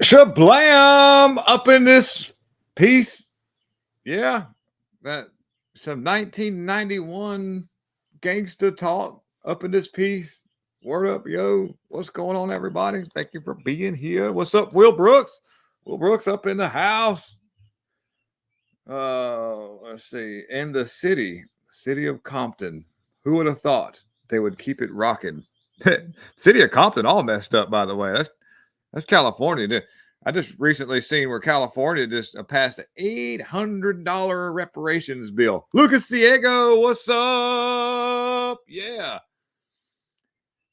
Shablam up in this piece. Yeah, that some 1991 gangster talk up in this piece. Word up, yo. What's going on, everybody? Thank you for being here. What's up, Will Brooks? Will Brooks up in the house. Let's see. In the city of Compton. Who would have thought they would keep it rocking? City of Compton all messed up, by the way. That's California. I just recently seen where California just passed an $800 reparations bill. Lucas Ciego, what's up? Yeah.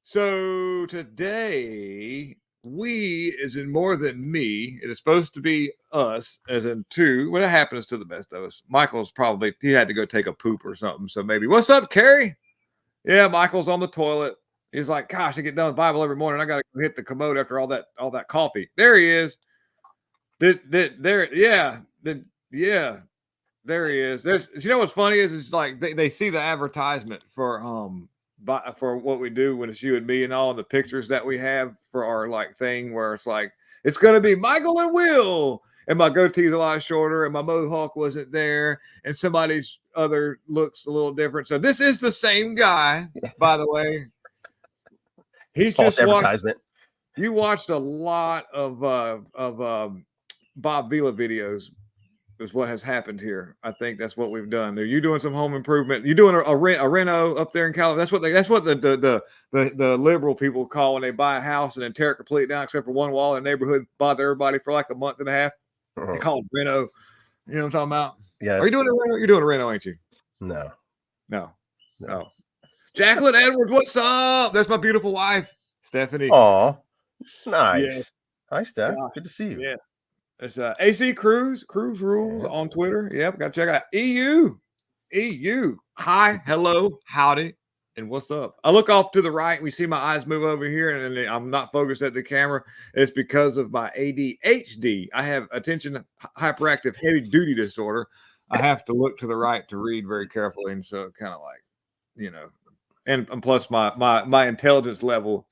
So today, we is in more than me. It is supposed to be us, as in two. What happens to the best of us? Michael's probably, he had to go take a poop or something. So maybe, what's up, Carrie? Yeah, Michael's on the toilet. He's like, gosh, I get done with Bible every morning. I got to hit the commode after all that coffee. There he is. There he is. There's, you know what's funny is it's like they see the advertisement for what we do when it's you and me and all the pictures that we have for our like thing where it's like it's gonna be Michael and Will, and my goatee's a lot shorter and my mohawk wasn't there, and somebody's other looks a little different. So this is the same guy, by the way. He's false just advertisement. You watched a lot of Bob Vila videos. Is what has happened here. I think that's what we've done. Are you doing some home improvement? You doing a reno up there in California? That's what the liberal people call when they buy a house and then tear it completely down except for one wall in the neighborhood, bother everybody for like a month and a half. They call it reno. You know what I'm talking about? Yes. Are you doing a reno? You're doing a reno, ain't you? No. Jacqueline Edwards, what's up? That's my beautiful wife, Stephanie. Aw, nice. Yeah. Hi, Steph. Gosh. Good to see you. Yeah. It's AC Cruz Rules on Twitter. Yep, got to check out EU. Hi, hello, howdy, and what's up? I look off to the right. We see my eyes move over here, and then I'm not focused at the camera. It's because of my ADHD. I have attention hyperactive heavy duty disorder. I have to look to the right to read very carefully, and so kind of like, you know. And plus my intelligence level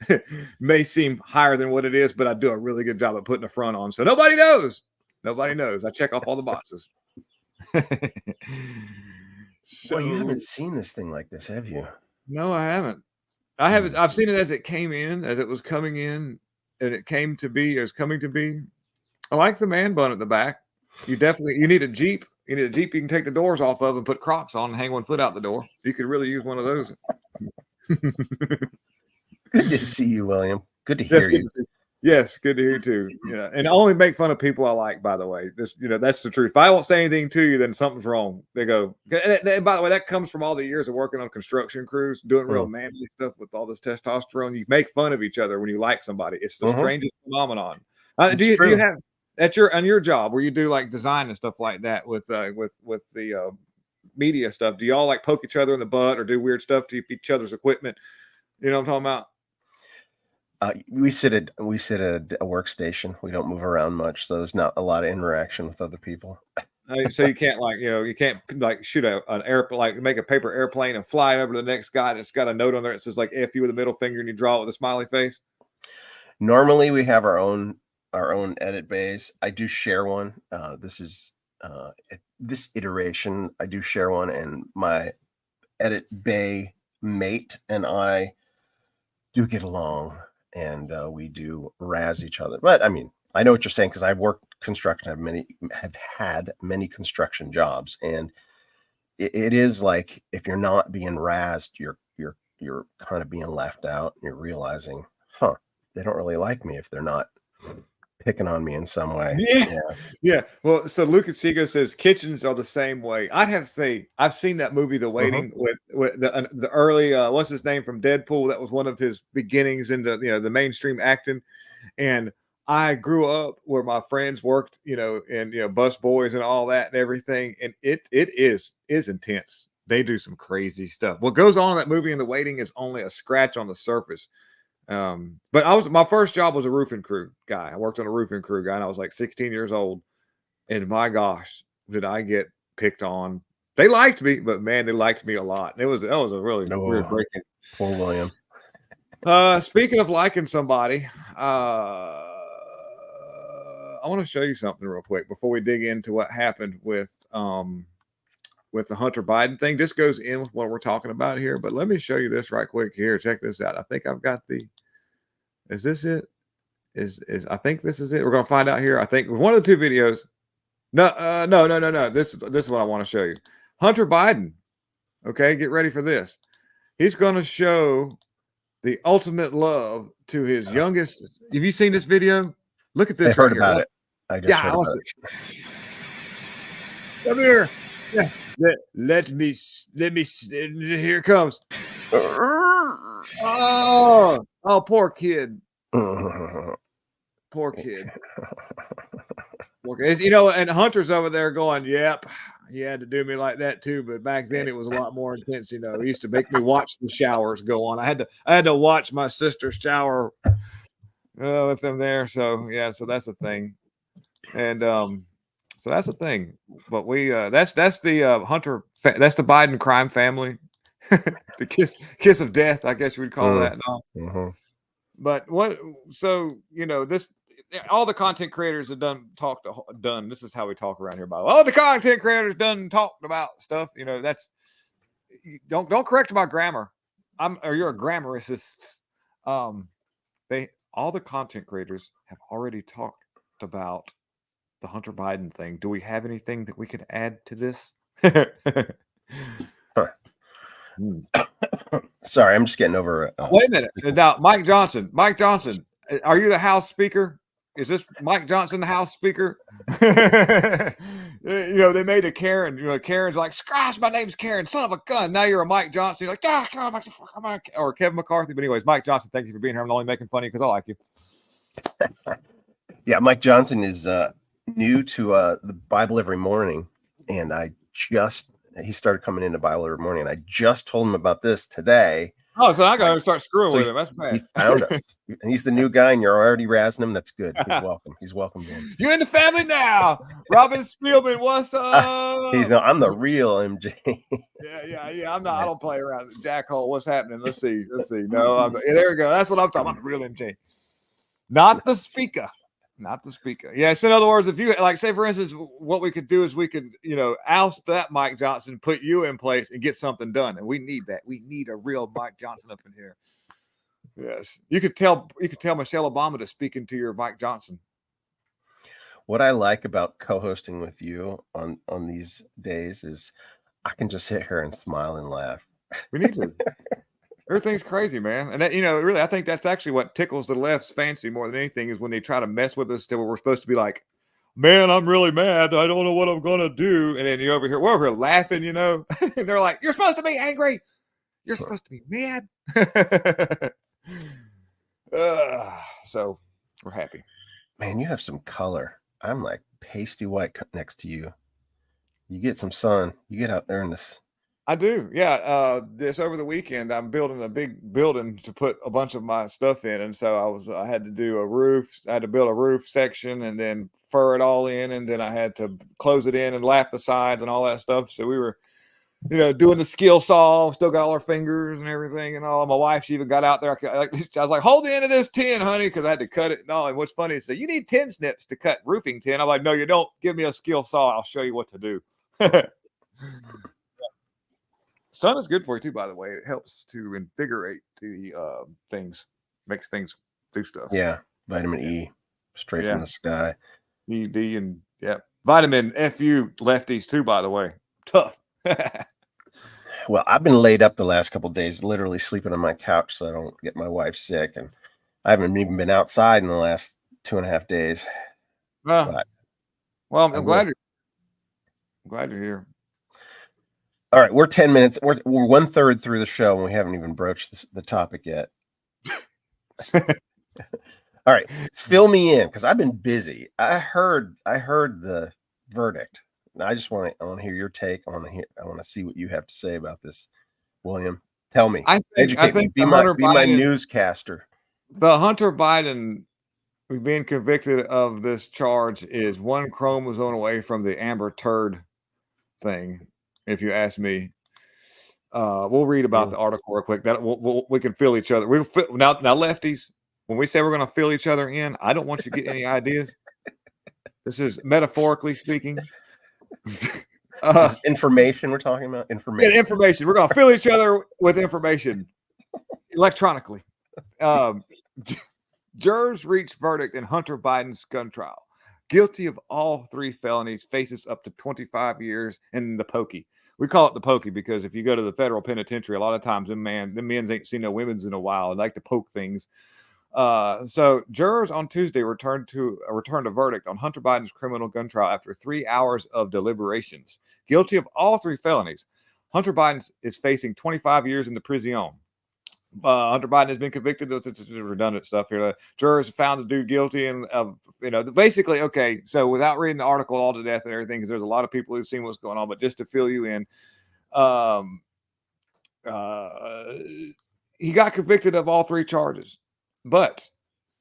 may seem higher than what it is, but I do a really good job of putting the front on. So nobody knows. I check off all the boxes. So you haven't seen this thing like this, have you? No, I haven't. I've seen it as it came in, as it was coming in, and it came to be as coming to be. I like the man bun at the back. You need a Jeep. You need a Jeep you can take the doors off of and put Crocs on and hang one foot out the door. You could really use one of those. Good to see you, William. Good to hear you. Yes, good to hear you too. Yeah, and I only make fun of people I like, by the way. That's the truth. If I won't say anything to you, then something's wrong. They go, and by the way, that comes from all the years of working on construction crews, doing real manly stuff with all this testosterone. You make fun of each other when you like somebody. It's the strangest phenomenon. Do you have at your job where you do like design and stuff like that with the media stuff? Do y'all like poke each other in the butt or do weird stuff to each other's equipment? You know what I'm talking about? We sit at a workstation. We don't move around much, so there's not a lot of interaction with other people. So you can't shoot an airplane, like make a paper airplane and fly over to the next guy that's got a note on there that says like F you with a middle finger and you draw it with a smiley face. Normally we have our own edit bays. I do share one. This iteration I do share one, and my edit bay mate and I do get along. And we do razz each other. But I mean, I know what you're saying because I've worked construction. Have had many construction jobs, and it is like if you're not being razzed, you're kind of being left out. And you're realizing, they don't really like me if they're not picking on me in some way. Yeah. Well, so Lucas Sego says kitchens are the same way. I'd have to say I've seen that movie, The Waiting, with the early what's his name from Deadpool. That was one of his beginnings into the mainstream acting. And I grew up where my friends worked, and bus boys and all that and everything. And it is intense. They do some crazy stuff. What goes on in that movie in The Waiting is only a scratch on the surface. But my first job was a roofing crew guy. I worked on a roofing crew guy, and I was like 16 years old. And my gosh, did I get picked on? They liked me, but man, they liked me a lot. That was a really weird break-in. Poor William. Speaking of liking somebody, to show you something real quick before we dig into what happened with the Hunter Biden thing. This goes in with what we're talking about here, but let me show you this right quick here. Check this out. I think I've got is this it? I think this is it. We're going to find out here. I think one of the two videos. No. This is what I want to show you. Hunter Biden. Okay, get ready for this. He's going to show the ultimate love to his youngest. Have you seen this video? Look at this. I heard about it. I just heard about it. Come here. Yeah. Let me. Here it comes. Oh, poor kid. Poor kid. You know, and Hunter's over there going, "Yep, he had to do me like that too." But back then, it was a lot more intense. You know, he used to make me watch the showers go on. I had to watch my sister shower with them there. So yeah, so that's a thing, and so that's the thing. But we that's the Hunter. That's the Biden crime family. The kiss of death, I guess you would call that. No? But what? So you know this. All the content creators have done. This is how we talk around here. By the way, all the content creators done talked about stuff. You know, don't correct my grammar. You're a grammarist. All the content creators have already talked about the Hunter Biden thing. Do we have anything that we could add to this? Sorry, I'm just getting over. Wait a minute. Now, Mike Johnson, are you the House Speaker? Is this Mike Johnson, the House Speaker? You know, they made a Karen. You know, Karen's like, "Gosh, my name's Karen, son of a gun." Now you're a Mike Johnson. You're like, "Ah, God, or Kevin McCarthy." But anyways, Mike Johnson, thank you for being here. I'm only making fun of you because I like you. Yeah, Mike Johnson is new to the Bible Every Morning, and he started coming into Bible Every Morning, and I just told him about this today. Oh, so I got to start screwing with him. That's bad. He found us, and he's the new guy, and you're already razzing him. That's good. He's welcome. He's welcome. Man. You're in the family now. Robin Spielman, what's up? I'm the real MJ. Yeah. I'm not. I don't play around. Jackhole, what's happening? Let's see. No, there we go. That's what I'm talking about. The real MJ, not the speaker. Not the speaker. Yes. In other words, if you like, say for instance, what we could do is we could, oust that Mike Johnson, put you in place, and get something done. And we need that. We need a real Mike Johnson up in here. Yes. You could tell Michelle Obama to speak into your Mike Johnson. What I like about co-hosting with you on these days is I can just sit here and smile and laugh. We need to. Everything's crazy, man. And that, really, I think that's actually what tickles the left's fancy more than anything is when they try to mess with us to where we're supposed to be like, "Man, I'm really mad. I don't know what I'm going to do." And then we're over here laughing, and they're like, "You're supposed to be angry. You're supposed to be mad." So we're happy. Man, you have some color. I'm like pasty white next to you. You get some sun. You get out there in this. I do. Yeah. This over the weekend, I'm building a big building to put a bunch of my stuff in. And so I had to do a roof. I had to build a roof section and then fur it all in. And then I had to close it in and lap the sides and all that stuff. So we were, doing the skill saw, still got all our fingers and everything and all. My wife, she even got out there. I was like, "Hold the end of this tin, honey," because I had to cut it and all. And what's funny is, "You need tin snips to cut roofing tin." I'm like, "No, you don't. Give me a skill saw. I'll show you what to do." Sun is good for you too, by the way. It helps to invigorate the things, makes things do stuff. Yeah, vitamin E, straight from the sky. E, D, and vitamin FU lefties too, by the way. Tough. Well, I've been laid up the last couple of days, literally sleeping on my couch so I don't get my wife sick, and I haven't even been outside in the last 2.5 days. Well, I'm glad you're here. All right, we're 10 minutes. We're 1/3 through the show, and we haven't even broached the topic yet. All right, fill me in because I've been busy. I heard the verdict. I want to hear your take. I want to see what you have to say about this, William. Tell me. Educate me. Be my newscaster. The Hunter Biden being convicted of this charge is one chromosome away from the Amber Turd thing. If you ask me, we'll read about the article real quick. That we can fill each other. Now lefties. When we say we're going to fill each other in, I don't want you to get any ideas. This is metaphorically speaking. This is information we're talking about. Information. Yeah, information. We're gonna fill each other with information electronically. Jurors reach verdict in Hunter Biden's gun trial. Guilty of all 3 felonies, faces up to 25 years in the pokey. We call it the pokey because if you go to the federal penitentiary, a lot of times the men's ain't seen no women's in a while and like to poke things. So jurors on Tuesday returned a verdict on Hunter Biden's criminal gun trial after 3 hours of deliberations. Guilty of all 3 felonies, Hunter Biden is facing 25 years in the prison. Hunter Biden has been convicted of redundant stuff here. Jurors found the dude guilty and basically, okay, so without reading the article all to death and everything, because there's a lot of people who've seen what's going on, but just to fill you in, he got convicted of all 3 charges. But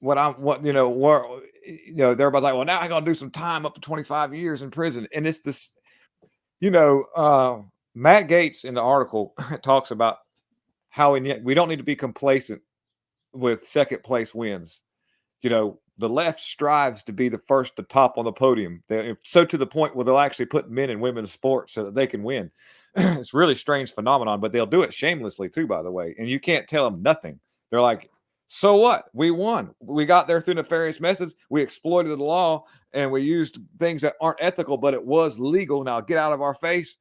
everybody's like, well, now I'm gonna do some time up to 25 years in prison. And it's this, Matt Gaetz in the article talks about how we don't need to be complacent with second place wins. The left strives to be the first to top on the podium. So to the point where they'll actually put men and women in sports so that they can win. It's a really strange phenomenon, but they'll do it shamelessly too, by the way. And you can't tell them nothing. They're like, so what? We won. We got there through nefarious methods. We exploited the law and we used things that aren't ethical, but it was legal. Now get out of our face.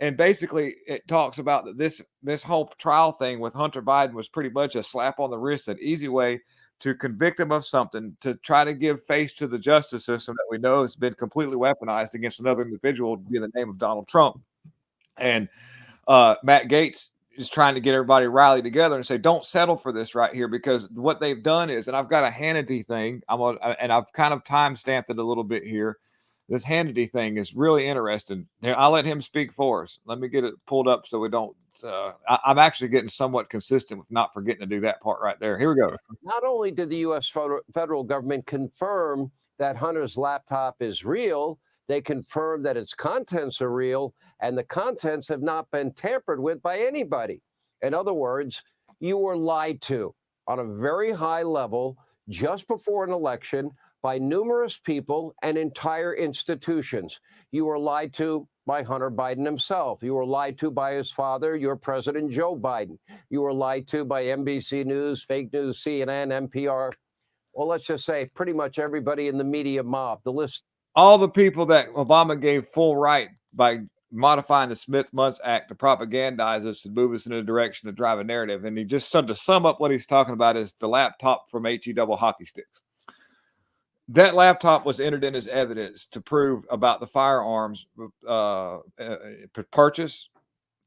And basically, it talks about that this whole trial thing with Hunter Biden was pretty much a slap on the wrist, an easy way to convict him of something, to try to give face to the justice system that we know has been completely weaponized against another individual in the name of Donald Trump. And Matt Gaetz is trying to get everybody rallied together and say, don't settle for this right here, because what they've done is, and I've got a Hannity thing, and I've kind of time-stamped it a little bit here. This Hannity thing is really interesting. I'll let him speak for us. Let me get it pulled up so we don't. I'm actually getting somewhat consistent with not forgetting to do that part right there. Here we go. Not only did the U.S. federal government confirm that Hunter's laptop is real, they confirmed that its contents are real, and the contents have not been tampered with by anybody. In other words, you were lied to on a very high level just before an election by numerous people and entire institutions. You were lied to by Hunter Biden himself. You were lied to by his father, your President Joe Biden. You were lied to by NBC News, fake news, CNN, NPR. Well, let's just say pretty much everybody in the media mob. The list. All the people that Obama gave full right by modifying the Smith-Mundt Act to propagandize us and move us in a direction to drive a narrative. And he just to sum up what he's talking about is the laptop from HE double hockey sticks. That laptop was entered in as evidence to prove about the firearms purchase,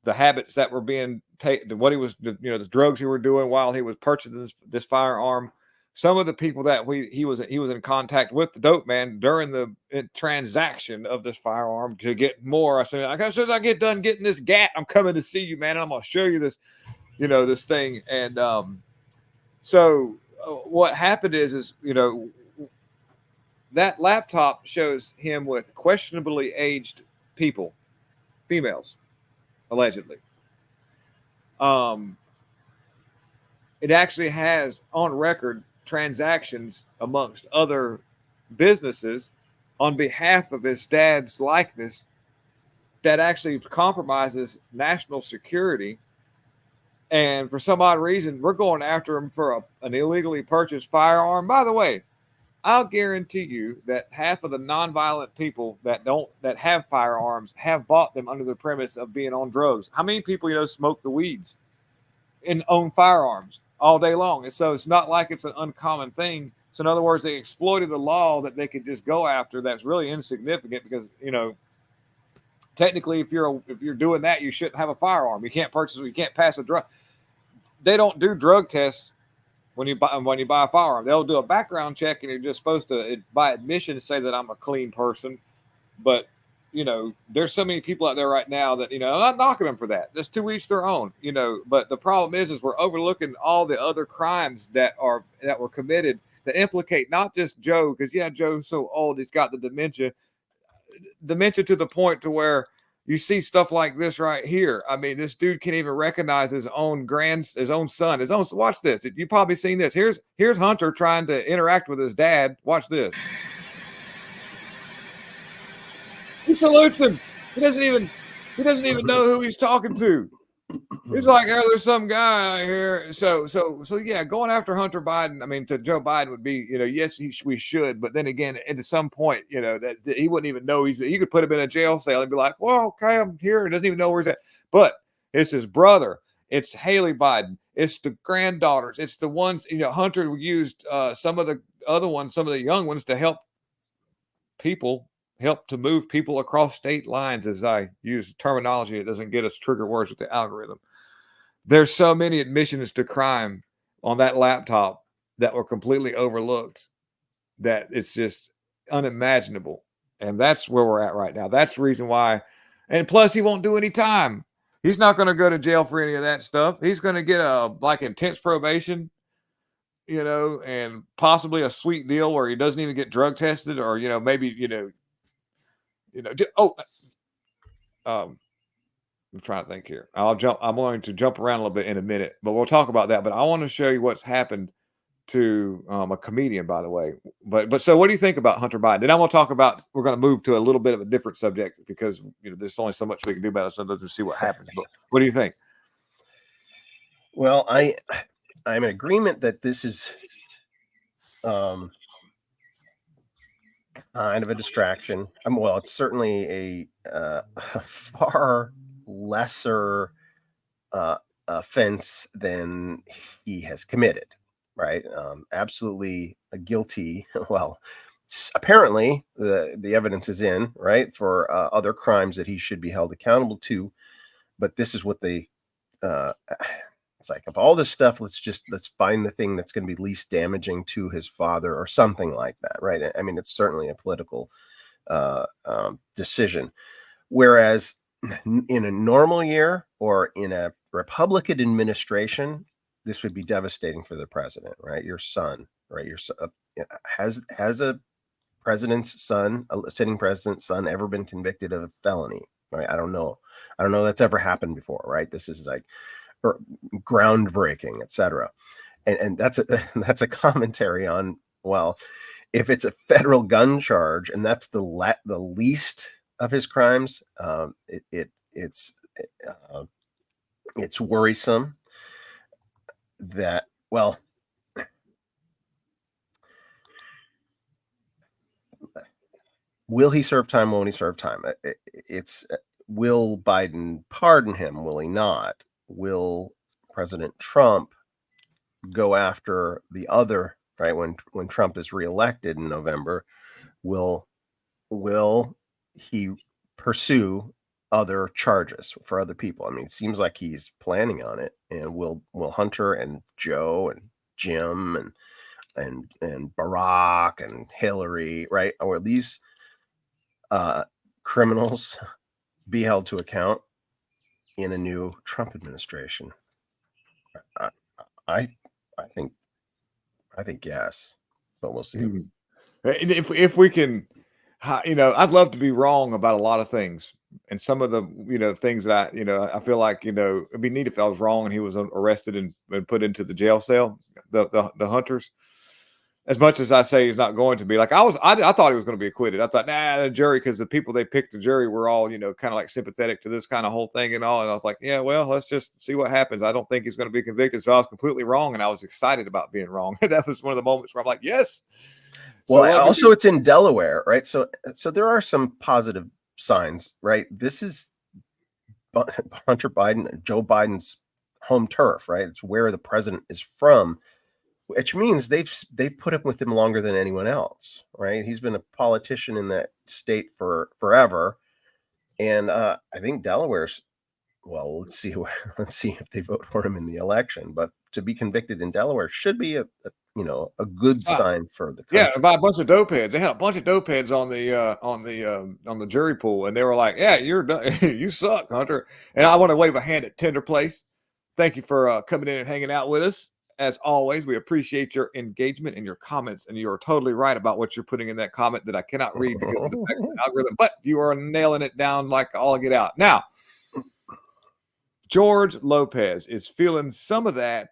the habits that were being taken, what he was, the drugs he were doing while he was purchasing this firearm. Some of the people that he was in contact with the dope man during the transaction of this firearm to get more. I said, as soon as I get done getting this gat, I'm coming to see you, man. And I'm going to show you this, this thing. And so what happened is that laptop shows him with questionably aged people, females, allegedly. It actually has on record transactions amongst other businesses on behalf of his dad's likeness that actually compromises national security. And for some odd reason, we're going after him for an illegally purchased firearm. By the way, I'll guarantee you that half of the nonviolent people that have firearms have bought them under the premise of being on drugs. How many people, smoke the weeds and own firearms all day long? And so it's not like it's an uncommon thing. So in other words, they exploited a law that they could just go after that's really insignificant because, technically if you're doing that, you shouldn't have a firearm. You can't purchase, you can't pass a drug. They don't do drug tests when you buy a firearm. They'll do a background check and you're just supposed to, by admission, say that I'm a clean person. But, there's so many people out there right now that, I'm not knocking them for that. Just to each their own, but the problem is we're overlooking all the other crimes that were committed that implicate not just Joe, because Joe's so old, he's got the dementia to the point to where you see stuff like this right here. I mean, this dude can't even recognize his own son. Watch this. You've probably seen this. Here's Hunter trying to interact with his dad. Watch this. He salutes him. He doesn't even know who he's talking to. He's like, oh, there's some guy out here. So yeah, going after Hunter Biden, I mean, to Joe Biden would be, yes, we should, but then again, at some point, that he wouldn't even know you could put him in a jail cell and be like, well, okay, I'm here. He doesn't even know where he's at. But it's his brother. It's Haley Biden. It's the granddaughters. It's the ones, Hunter used some of the other ones, some of the young ones to help to move people across state lines, as I use terminology. It doesn't get us trigger words with the algorithm. There's so many admissions to crime on that laptop that were completely overlooked that it's just unimaginable. And that's where we're at right now. That's the reason why. And plus, he won't do any time. He's not going to go to jail for any of that stuff. He's going to get intense probation, and possibly a sweet deal where he doesn't even get drug tested, or, maybe, I'm trying to think here. I'm going to jump around a little bit in a minute, but we'll talk about that. But I want to show you what's happened to a comedian, by the way. But so what do you think about Hunter Biden? Then I want to talk about, we're going to move to a little bit of a different subject because, there's only so much we can do about it. So let's see what happens. But what do you think? Well, I'm in agreement that this is kind of a distraction. Well, it's certainly a far lesser offense than he has committed, right? Absolutely guilty. Well, apparently the evidence is in, right, for other crimes that he should be held accountable to. But this is what they it's like, of all this stuff, let's find the thing that's going to be least damaging to his father or something like that, right? I mean, it's certainly a political decision. Whereas in a normal year or in a Republican administration, this would be devastating for the president, right? Your son, right? Your son has a president's son, a sitting president's son, ever been convicted of a felony, right? I don't know that's ever happened before, right? This is like groundbreaking, etc. And that's a commentary on, well, if it's a federal gun charge and that's the least of his crimes, it's worrisome that, well, will he serve time? Won't he serve time? Will Biden pardon him? Will he not? Will President Trump go after the other, right? When Trump is reelected in November, will he pursue other charges for other people? I mean, it seems like he's planning on it. And will Hunter and Joe and Jim and Barack and Hillary, right? Or these criminals be held to account in a new Trump administration? I think yes, but we'll see. If we can, I'd love to be wrong about a lot of things, and some of the things that I feel like it'd be neat if I was wrong and he was arrested and put into the jail cell. The Hunters. As much as I say he's not going to be, like I thought he was going to be acquitted. I thought, the jury, because the people they picked the jury were all, kind of like sympathetic to this kind of whole thing and all. And I was like, yeah, well, let's just see what happens. I don't think he's going to be convicted. So I was completely wrong, and I was excited about being wrong. That was one of the moments where I'm like, yes. Well, also it's in Delaware, right? So there are some positive signs, right? This is Hunter Biden, Joe Biden's home turf, right? It's where the president is from, which means they've put up with him longer than anyone else, right? He's been a politician in that state for forever, and I think Delaware's. Well, let's see if they vote for him in the election. But to be convicted in Delaware should be a good sign for the country. Yeah, by a bunch of dope heads. They had a bunch of dope heads on the jury pool, and they were like, "Yeah, you're done. You suck, Hunter." And I want to wave a hand at Tender Place. Thank you for coming in and hanging out with us. As always, we appreciate your engagement and your comments, and you are totally right about what you're putting in that comment that I cannot read because of the algorithm, but you are nailing it down like all get out. Now, George Lopez is feeling some of that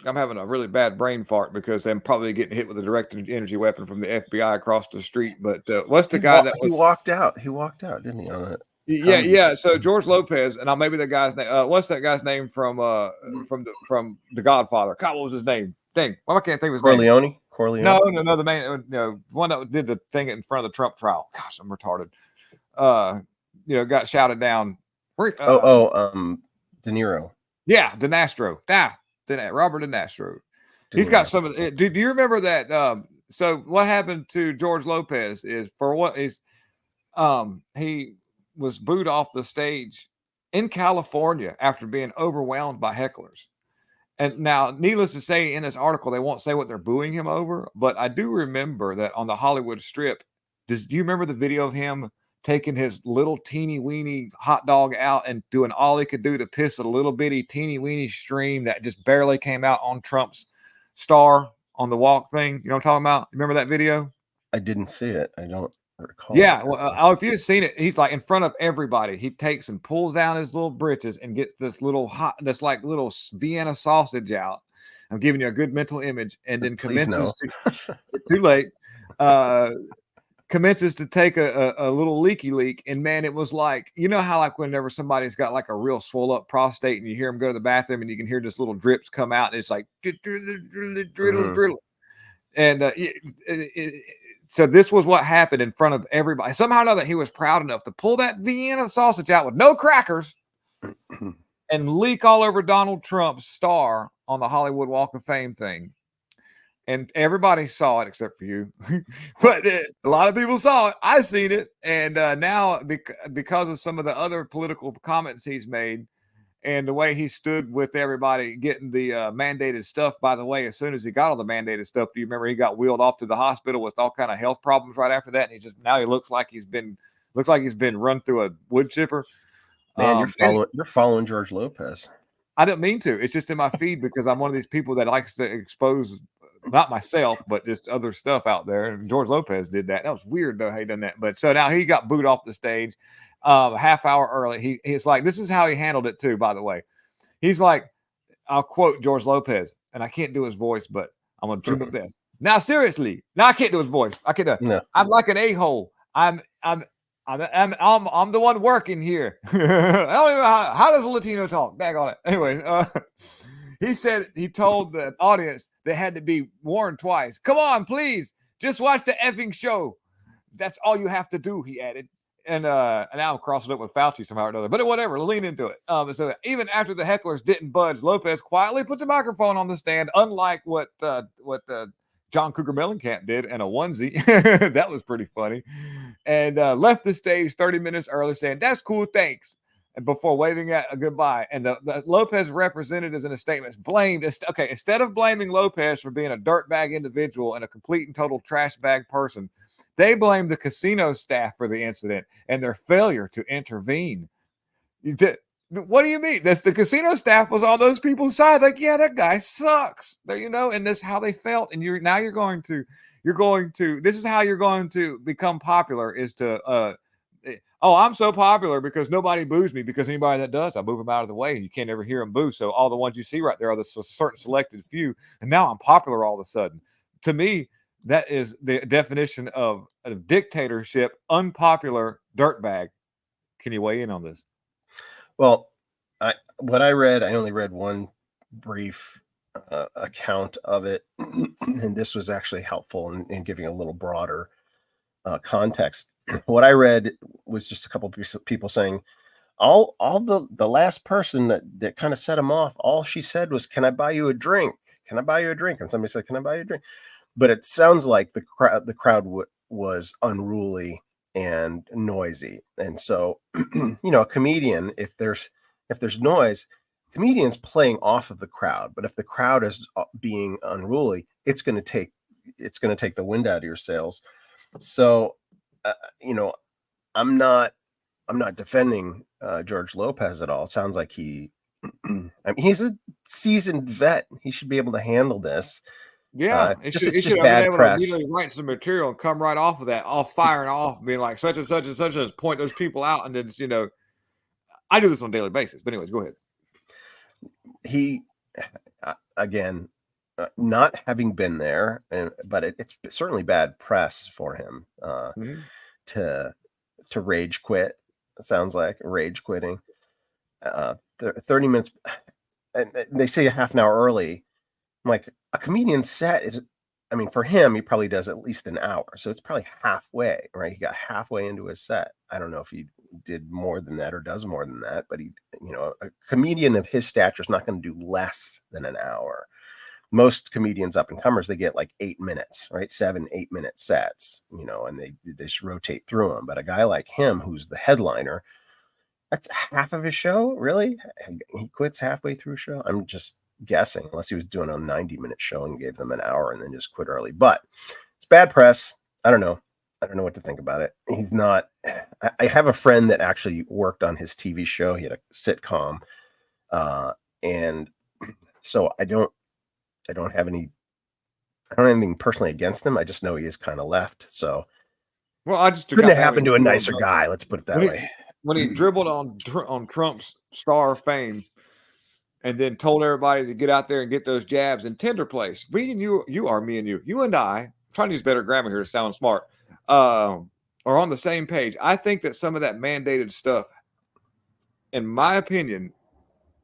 I'm having a really bad brain fart because I'm probably getting hit with a directed energy weapon from the FBI across the street. But what's the guy that he was? walked out? He walked out, didn't he? On it. Yeah, yeah. So George Lopez, and I'll maybe the guy's name. What's that guy's name from the Godfather? God, what was his name? Dang, well, I can't think of his name. Corleone. No, the man, one that did the thing in front of the Trump trial. Gosh, I'm retarded. Got shouted down. De Niro. Yeah, DiNastro. Robert DiNastro. He's got some of it. Do you remember that? So what happened to George Lopez is he was booed off the stage in California after being overwhelmed by hecklers. And now, needless to say, in this article, they won't say what they're booing him over, but I do remember that on the Hollywood Strip. Do you remember the video of him taking his little teeny weeny hot dog out and doing all he could do to piss a little bitty teeny weeny stream that just barely came out on Trump's star on the walk thing? You know what I'm talking about? Remember that video? I didn't see it. I don't recall. Yeah. Well, if you've seen it, he's like in front of everybody. He takes and pulls down his little britches and gets this little like little Vienna sausage out. I'm giving you a good mental image, and then commences it's too late. Commences to take a little leaky leak, and man, it was like, you know how like whenever somebody's got like a real swole up prostate and you hear them go to the bathroom and you can hear just little drips come out, and it's like driddle. And so this was what happened in front of everybody. Somehow or another, he was proud enough to pull that Vienna sausage out with no crackers and leak all over Donald Trump's star on the Hollywood Walk of Fame thing. And everybody saw it except for you. But a lot of people saw it. I seen it. And now because of some of the other political comments he's made and the way he stood with everybody getting the mandated stuff, by the way, as soon as he got all the mandated stuff, do you remember he got wheeled off to the hospital with all kind of health problems right after that? And he looks like he's been run through a wood chipper. Man, you're following George Lopez. I didn't mean to. It's just in my feed because I'm one of these people that likes to expose not myself, but just other stuff out there. And George Lopez did that. That was weird though, how he done that. But so now he got booed off the stage a half hour early. He's like, this is how he handled it too, by the way. He's like, I'll quote George Lopez, and I can't do his voice, but I'm gonna do my best. Now, seriously, now I can't do his voice. I can't do. No. I'm like an a-hole. I'm the one working here. I don't even know how does a Latino talk? Bag on it. Anyway, he told the audience they had to be warned twice. Come on, please, just watch the effing show. That's all you have to do, he added. And now I'm crossing up with Fauci somehow or another, but whatever, lean into it. So even after the hecklers didn't budge, Lopez quietly put the microphone on the stand, unlike what John Cougar Mellencamp did in a onesie. That was pretty funny. And left the stage 30 minutes early saying, that's cool, thanks. And before waving at a goodbye. And the Lopez representatives in a statement blamed, instead of blaming Lopez for being a dirtbag individual and a complete and total trash bag person, they blamed the casino staff for the incident and their failure to intervene. What do you mean? That's the casino staff was on those people's side. Like, yeah, that guy sucks. And that's how they felt. And you're going to, this is how you're going to become popular is to, I'm so popular because nobody boos me, because anybody that does, I move them out of the way and you can't ever hear them boo. So all the ones you see right there are the certain selected few. And now I'm popular all of a sudden. To me, that is the definition of a dictatorship, unpopular dirtbag. Can you weigh in on this? Well, what I read, I only read one brief account of it, and this was actually helpful in giving a little broader context. What I read was just a couple of people saying, all the last person that kind of set him off, all she said was, "Can I buy you a drink? Can I buy you a drink?" And somebody said, "Can I buy you a drink?" But it sounds like the crowd was unruly and noisy. And so, a comedian, if there's noise, comedians playing off of the crowd. But if the crowd is being unruly, it's going to take the wind out of your sails. So, I'm not defending George Lopez at all. It sounds like he's a seasoned vet. He should be able to handle this. Yeah, it's just bad press. Immediately write some material and come right off of that, all firing off, being like such and such and such, and point those people out, and then I do this on a daily basis. But anyways, go ahead. He again, not having been there, but it's certainly bad press for him Mhm. to rage quit. It sounds like rage quitting. 30 minutes, and they say a half an hour early. I'm like, a comedian's set is, I mean, for him, he probably does at least an hour. So it's probably halfway, right? He got halfway into his set. I don't know if he did more than that or does more than that, but a comedian of his stature is not going to do less than an hour. Most comedians, up and comers, they get like 8 minutes, right? 7-8 minute sets, and they just rotate through them. But a guy like him, who's the headliner, that's half of his show. Really? He quits halfway through a show? I'm just guessing, unless he was doing a 90-minute show and gave them an hour and then just quit early. But it's bad press. I don't know what to think about it. He's not. I have a friend that actually worked on his TV show. He had a sitcom, and so I don't have anything personally against him. I just know he is kind of left. So, Well, I just couldn't have happened to a nicer guy. Let's put it that way. When he dribbled on Trump's star fame, and then told everybody to get out there and get those jabs in tender place. Me and you and I, I'm trying to use better grammar here to sound smart, are on the same page. I think that some of that mandated stuff, in my opinion,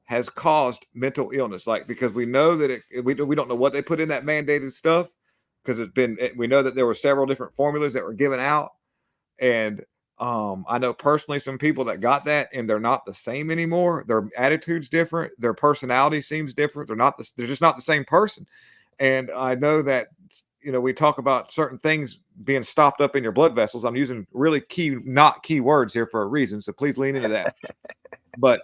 has caused mental illness. Like, because we know that we don't know what they put in that mandated stuff, because we know that there were several different formulas that were given out. And I know personally some people that got that, and they're not the same anymore. Their attitude's different. Their personality seems different. They're just not the same person. And I know that, we talk about certain things being stopped up in your blood vessels. I'm using really not key words here for a reason. So please lean into that. But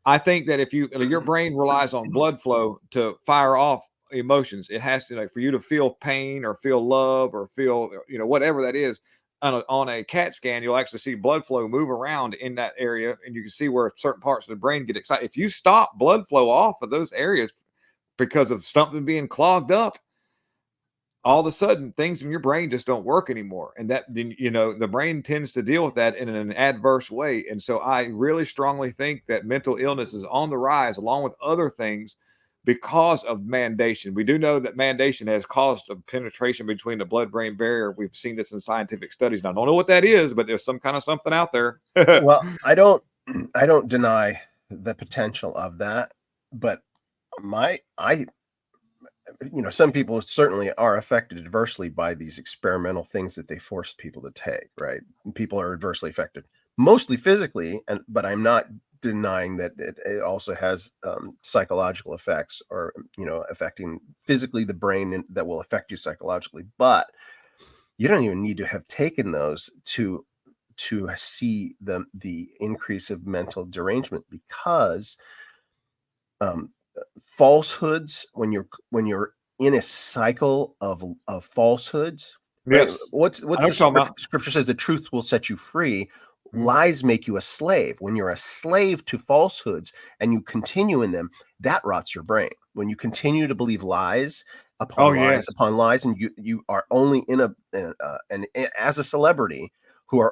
I think that if your brain relies on blood flow to fire off emotions, it has to, like, for you to feel pain or feel love or feel, whatever that is. On a CAT scan, you'll actually see blood flow move around in that area, and you can see where certain parts of the brain get excited. If you stop blood flow off of those areas because of something being clogged up, all of a sudden things in your brain just don't work anymore. And that, the brain tends to deal with that in an adverse way. And so I really strongly think that mental illness is on the rise, along with other things, because of mandation. We do know that mandation has caused a penetration between the blood-brain barrier. We've seen this in scientific studies. Now, I don't know what that is, but there's some kind of something out there. Well, I don't deny the potential of that, but some people certainly are affected adversely by these experimental things that they force people to take, right? People are adversely affected, mostly physically, but I'm not denying that it also has psychological effects, or affecting physically the brain, that will affect you psychologically. But you don't even need to have taken those to see the increase of mental derangement, because falsehoods, when you're in a cycle of falsehoods, right? Yes. What's the scripture says, the truth will set you free. Lies make you a slave. When you're a slave to falsehoods and you continue in them, that rots your brain. When you continue to believe lies upon lies upon lies, and you are only and as a celebrity who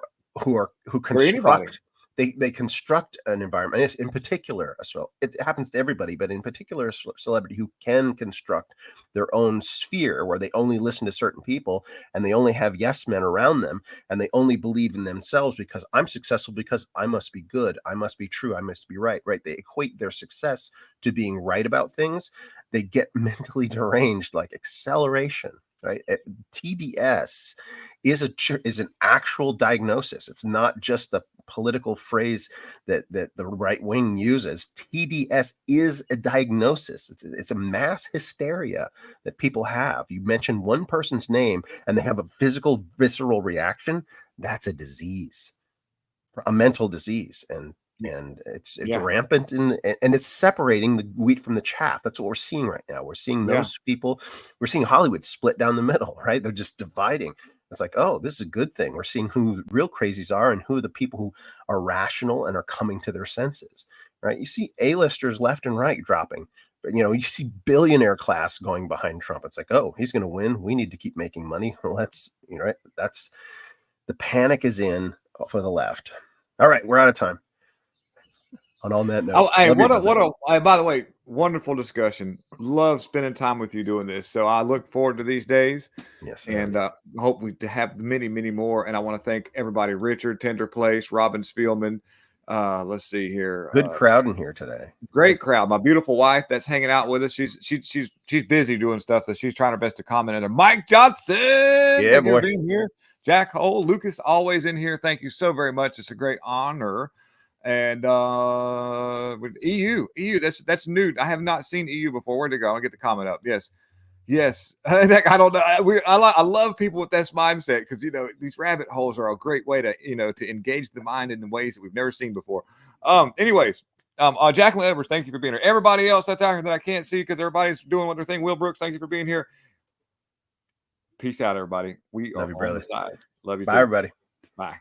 construct, they construct an environment. In particular, it happens to everybody, but in particular, a celebrity who can construct their own sphere where they only listen to certain people, and they only have yes men around them, and they only believe in themselves because I'm successful, because I must be good, I must be true, I must be right. They equate their success to being right about things. They get mentally deranged, like acceleration, right? TDS is an actual diagnosis. It's not just the political phrase that the right wing uses. TDS is a diagnosis. It's a mass hysteria that people have. You mention one person's name and they have a physical, visceral reaction. That's a disease, a mental disease, and it's rampant, and it's separating the wheat from the chaff. That's what we're seeing right now. We're seeing those people. We're seeing Hollywood split down the middle, right? They're just dividing. It's like, oh, this is a good thing. We're seeing who real crazies are and who are the people who are rational and are coming to their senses, right? You see A-listers left and right dropping, but you see billionaire class going behind Trump. It's like, oh, he's going to win. We need to keep making money. Let's, right? That's the panic is in for the left. All right, we're out of time. on that note, Oh, hey, love you, what brother. a by the way, wonderful discussion. Love spending time with you doing this. So I look forward to these days Yes, sir. and hope we to have many, many more. And I want to thank everybody, Richard, Tender Place, Robin Spielman. Let's see here. Good crowd in here today. Great crowd. My beautiful wife that's hanging out with us. She's busy doing stuff, so she's trying her best to comment. And Mike Johnson, thank you boy. for being here. Jack Hole, Lucas, always in here. Thank you so very much. It's a great honor. And with EU, that's new. I have not seen EU before. Where'd it go? I'll get the comment up. Yes. I don't know. I love people with this mindset because these rabbit holes are a great way to to engage the mind in ways that we've never seen before. Anyways, Jacqueline Edwards, thank you for being here. Everybody else that's out here that I can't see because everybody's doing what they're thing. Will Brooks, thank you for being here. Peace out, everybody. We Love are you, on brother. the side. Love you. Bye, too. everybody. Bye.